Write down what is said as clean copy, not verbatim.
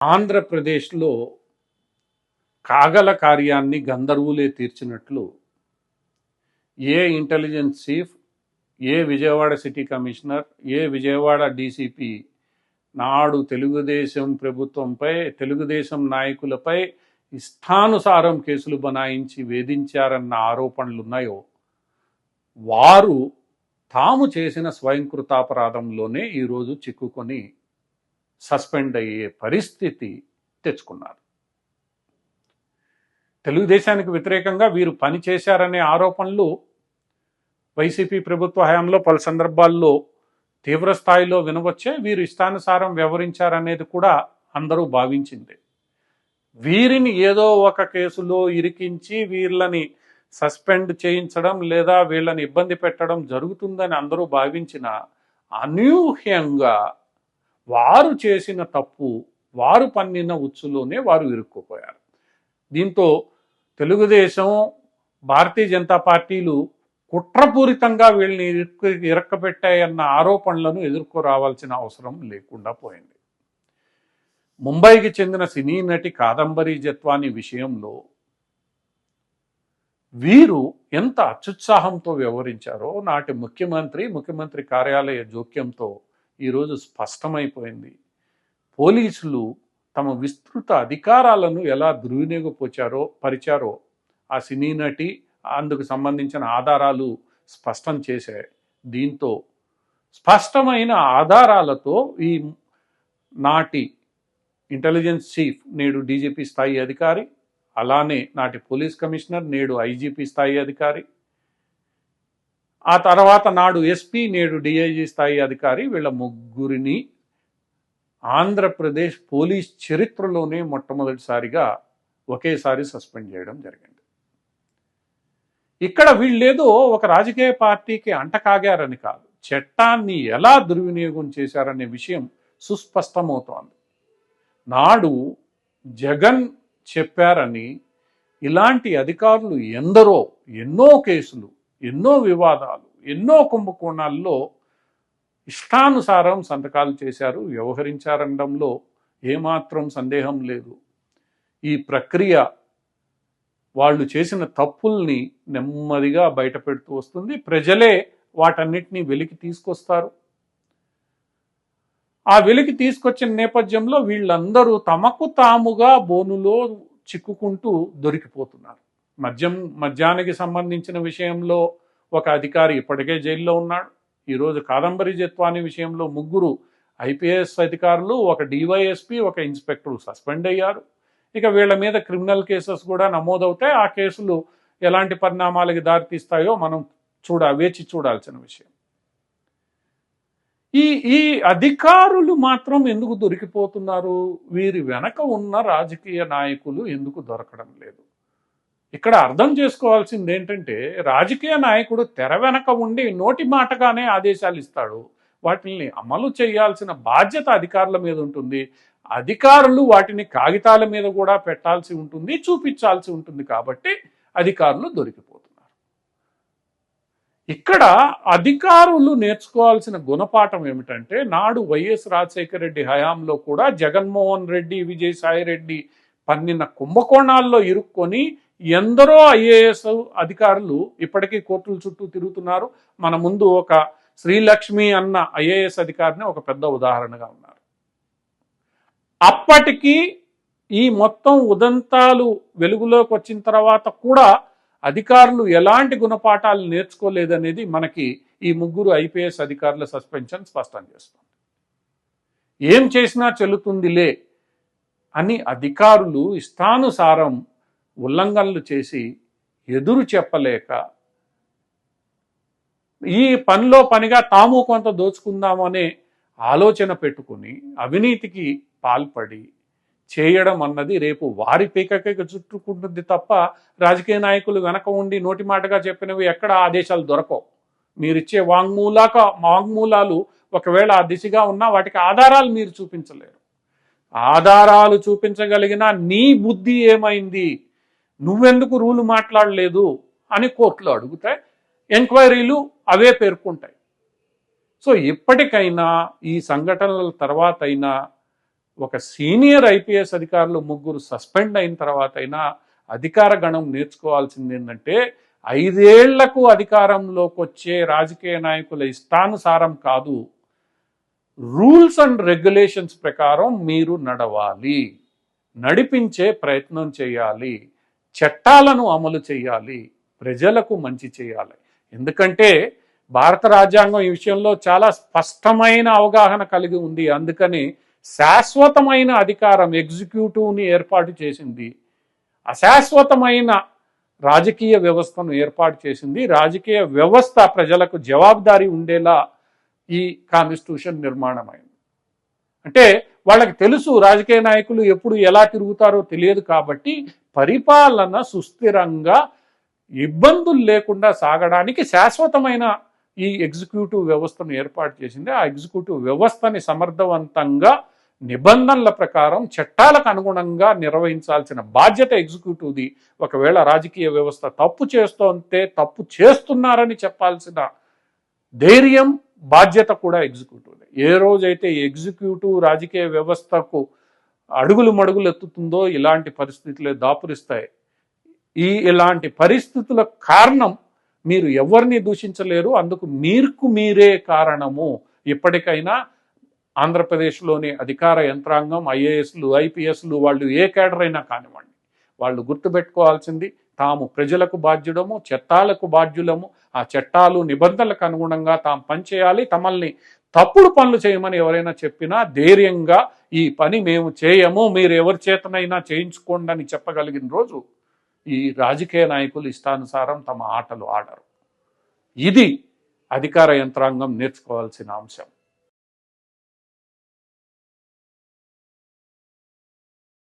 ఆంధ్రప్రదేశ్లో కాగల కార్యాన్ని గంధర్వులే తీర్చినట్లు ఏ intelligence chief, ఏ Vijayawada city commissioner, ఏ Vijayawada DCP నాడు తెలుగుదేశం ప్రభుత్వంపై, తెలుగుదేశం నాయకులపై ఇష్టానుసారం కేసులు బనాయించి వేధించారన్న ఆరోపణలున్నాయో వారు తాము చేసిన స్వయంకృతాపరాధంలోనే ఈరోజు చిక్కుకొని సస్పెండ్ అయ్యే పరిస్థితి తెచ్చుకున్నారు. తెలుగుదేశానికి వ్యతిరేకంగా వీరు పనిచేశారనే ఆరోపణలు వైసీపీ ప్రభుత్వ హయాంలో పలు సందర్భాల్లో తీవ్ర స్థాయిలో వినవచ్చే. వీరు ఇష్టానుసారం వ్యవహరించారనేది కూడా అందరూ భావించింది. వీరిని ఏదో ఒక కేసులో ఇరికించి వీళ్ళని సస్పెండ్ చేయించడం లేదా వీళ్ళని ఇబ్బంది పెట్టడం జరుగుతుందని అందరూ భావించిన అనూహ్యంగా వారు చేసిన తప్పు, వారు పన్నిన ఉచ్చులోనే వారు ఇరుక్కుపోయారు. దీంతో తెలుగుదేశం, భారతీయ జనతా పార్టీలు కుట్రపూరితంగా వీళ్ళని ఇరక్కబెట్టాయన్న ఆరోపణలను ఎదుర్కోరావాల్సిన అవసరం లేకుండా పోయింది. ముంబైకి చెందిన సినీ నటి కాదంబరి జత్వాని విషయంలో వీరు ఎంత అత్యుత్సాహంతో వ్యవహరించారో నాటి ముఖ్యమంత్రి కార్యాలయ జోక్యంతో ఈరోజు స్పష్టమైపోయింది. పోలీసులు తమ విస్తృత అధికారాలను ఎలా పరిచారో ఆ సినీ నటి, అందుకు సంబంధించిన ఆధారాలు స్పష్టం చేశాయి. దీంతో స్పష్టమైన ఆధారాలతో ఈ నాటి ఇంటెలిజెన్స్ చీఫ్, నేడు డీజీపీ స్థాయి అధికారి, అలానే నాటి పోలీస్ కమిషనర్, నేడు ఐజీపీ స్థాయి అధికారి, ఆ తర్వాత నాడు ఎస్పీ, నేడు డిఐజీ స్థాయి అధికారి, వీళ్ళ ముగ్గురిని ఆంధ్రప్రదేశ్ పోలీస్ చరిత్రలోనే మొట్టమొదటిసారిగా ఒకేసారి సస్పెండ్ చేయడం జరిగింది. ఇక్కడ వీళ్ళేదో ఒక రాజకీయ పార్టీకి అంటకాగారని కాదు, చట్టాన్ని ఎలా దుర్వినియోగం చేశారనే విషయం సుస్పష్టమవుతోంది. నాడు జగన్ చెప్పారని ఇలాంటి అధికారులు ఎందరో, ఎన్నో కేసులు, ఎన్నో వివాదాలు, ఎన్నో కుంభకోణాల్లో ఇష్టానుసారం సంతకాలు చేశారు, వ్యవహరించారనడంలో ఏమాత్రం సందేహం లేదు. ఈ ప్రక్రియ వాళ్ళు చేసిన తప్పుల్ని నెమ్మదిగా బయటపెడుతూ వస్తుంది. ప్రజలే వాటన్నిటినీ వెలికి తీసుకొస్తారు. ఆ వెలికి తీసుకొచ్చిన నేపథ్యంలో వీళ్ళందరూ తమకు తాముగా బోనులో చిక్కుకుంటూ దొరికిపోతున్నారు. మద్యానికి సంబంధించిన విషయంలో ఒక అధికారి ఇప్పటికే జైల్లో ఉన్నాడు. ఈరోజు కాదంబరి జత్వాని విషయంలో ముగ్గురు ఐపీఎస్ అధికారులు, ఒక డివైఎస్పీ, ఒక ఇన్స్పెక్టర్ సస్పెండ్ అయ్యారు. ఇక వీళ్ళ మీద క్రిమినల్ కేసెస్ కూడా నమోదవుతాయి. ఆ కేసులు ఎలాంటి పరిణామాలకి దారితీస్తాయో మనం వేచి చూడాల్సిన విషయం. ఈ అధికారులు మాత్రం ఎందుకు దొరికిపోతున్నారు? వీరి వెనక ఉన్న రాజకీయ నాయకులు ఎందుకు దొరకడం లేదు? ఇక్కడ అర్థం చేసుకోవాల్సింది ఏంటంటే, రాజకీయ నాయకుడు తెర వెనక ఉండి నోటి మాటగానే ఆదేశాలు ఇస్తాడు. వాటిని అమలు చేయాల్సిన బాధ్యత అధికారుల మీద ఉంటుంది. అధికారులు వాటిని కాగితాల మీద కూడా పెట్టాల్సి ఉంటుంది, చూపించాల్సి ఉంటుంది. కాబట్టి అధికారులు దొరికిపోతున్నారు. ఇక్కడ అధికారులు నేర్చుకోవాల్సిన గుణపాఠం ఏమిటంటే, నాడు వైఎస్ రాజశేఖర రెడ్డి హయాంలో కూడా జగన్మోహన్ రెడ్డి, విజయసాయి రెడ్డి పన్నిన కుంభకోణాల్లో ఇరుక్కొని ఎందరో ఐఏఎస్ అధికారులు ఇప్పటికీ కోర్టుల చుట్టూ తిరుగుతున్నారు. మన ముందు ఒక శ్రీలక్ష్మి అన్న ఐఏఎస్ అధికారిని ఒక పెద్ద ఉదాహరణగా ఉన్నారు. అప్పటికి ఈ మొత్తం ఉదంతాలు వెలుగులోకి వచ్చిన తర్వాత కూడా అధికారులు ఎలాంటి గుణపాఠాలు నేర్చుకోలేదనేది మనకి ఈ ముగ్గురు ఐపీఎస్ అధికారుల సస్పెన్షన్ స్పష్టం చేస్తుంది. ఏం చేసినా చెల్లుతుందిలే అని అధికారులు ఇష్టానుసారం ఉల్లంఘనలు చేసి ఎదురు చెప్పలేక ఈ పనిలో పనిగా తాము కొంత దోచుకుందామనే ఆలోచన పెట్టుకుని అవినీతికి పాల్పడి చేయడం అన్నది రేపు వారి పీకకే చుట్టుకుంటుంది తప్ప రాజకీయ నాయకులు వెనక ఉండి నోటి మాటగా చెప్పినవి ఎక్కడ ఆదేశాలు దొరకవు. మీరిచ్చే వాంగ్మూలాలు ఒకవేళ ఆ దిశగా ఉన్నా వాటికి ఆధారాలు మీరు చూపించలేరు. ఆధారాలు చూపించగలిగిన నీ బుద్ధి ఏమైంది, నువ్వెందుకు రూలు మాట్లాడలేదు అని కోర్టులో అడుగుతాయి. ఎంక్వైరీలు అవే పేర్కొంటాయి. సో ఇప్పటికైనా ఈ సంఘటనల తర్వాత అయినా ఒక సీనియర్ ఐపీఎస్ అధికారులు ముగ్గురు సస్పెండ్ అయిన తర్వాత అయినా అధికార గణం నేర్చుకోవాల్సింది ఏంటంటే 5 ఏళ్లకు అధికారంలోకి వచ్చే రాజకీయ నాయకుల ఇష్టానుసారం కాదు, రూల్స్ అండ్ రెగ్యులేషన్స్ ప్రకారం మీరు నడవాలి, నడిపించే ప్రయత్నం చేయాలి, చట్టాలను అమలు చేయాలి, ప్రజలకు మంచి చేయాలి. ఎందుకంటే భారత రాజ్యాంగం ఈ విషయంలో చాలా స్పష్టమైన అవగాహన కలిగి ఉంది. అందుకని శాశ్వతమైన అధికారం ఎగ్జిక్యూటివ్ని ఏర్పాటు చేసింది, అశాశ్వతమైన రాజకీయ వ్యవస్థను ఏర్పాటు చేసింది. రాజకీయ వ్యవస్థ ప్రజలకు జవాబుదారీ ఉండేలా ఈ కాన్స్టిట్యూషన్ నిర్మాణమైంది. అంటే వాళ్ళకి తెలుసు రాజకీయ నాయకులు ఎప్పుడు ఎలా తిరుగుతారో తెలియదు, కాబట్టి పరిపాలన సుస్థిరంగా ఇబ్బందులు లేకుండా సాగడానికి శాశ్వతమైన ఈ ఎగ్జిక్యూటివ్ వ్యవస్థను ఏర్పాటు చేసింది. ఆ ఎగ్జిక్యూటివ్ వ్యవస్థని సమర్థవంతంగా నిబంధనల ప్రకారం చట్టాలకు అనుగుణంగా నిర్వహించాల్సిన బాధ్యత ఎగ్జిక్యూటివ్ది. ఒకవేళ రాజకీయ వ్యవస్థ తప్పు చేస్తుంటే తప్పు చేస్తున్నారని చెప్పాల్సిన ధైర్యం, బాధ్యత కూడా ఎగ్జిక్యూటివ్దే. ఏ రోజైతే ఎగ్జిక్యూటివ్ రాజకీయ వ్యవస్థకు అడుగులు మడుగులు ఎత్తుతుందో ఇలాంటి పరిస్థితులే దాపురిస్తాయి. ఇలాంటి పరిస్థితుల కారణం మీరు ఎవరిని దూషించలేరు, అందుకు మీరే కారణము. ఇప్పటికైనా ఆంధ్రప్రదేశ్లోని అధికార యంత్రాంగం, ఐఏఎస్లు, ఐపీఎస్లు, వాళ్ళు ఏ కేడర్ అయినా కానివ్వండి, వాళ్ళు గుర్తుపెట్టుకోవాల్సింది తాము ప్రజలకు బాధ్యుడము, చట్టాలకు బాధ్యులము. ఆ చట్టాలు నిబంధనలకు అనుగుణంగా తాము పనిచేయాలి. తమల్ని తప్పుడు పనులు చేయమని ఎవరైనా చెప్పినా ధైర్యంగా ఈ పని మేము చేయము, మీరు ఎవరి చేతనైనా చేయించుకోండి అని చెప్పగలిగిన రోజు ఈ రాజకీయ నాయకులు ఇష్టానుసారం తమ ఆటలు ఆడరు. ఇది అధికార యంత్రాంగం నేర్చుకోవాల్సిన అంశం.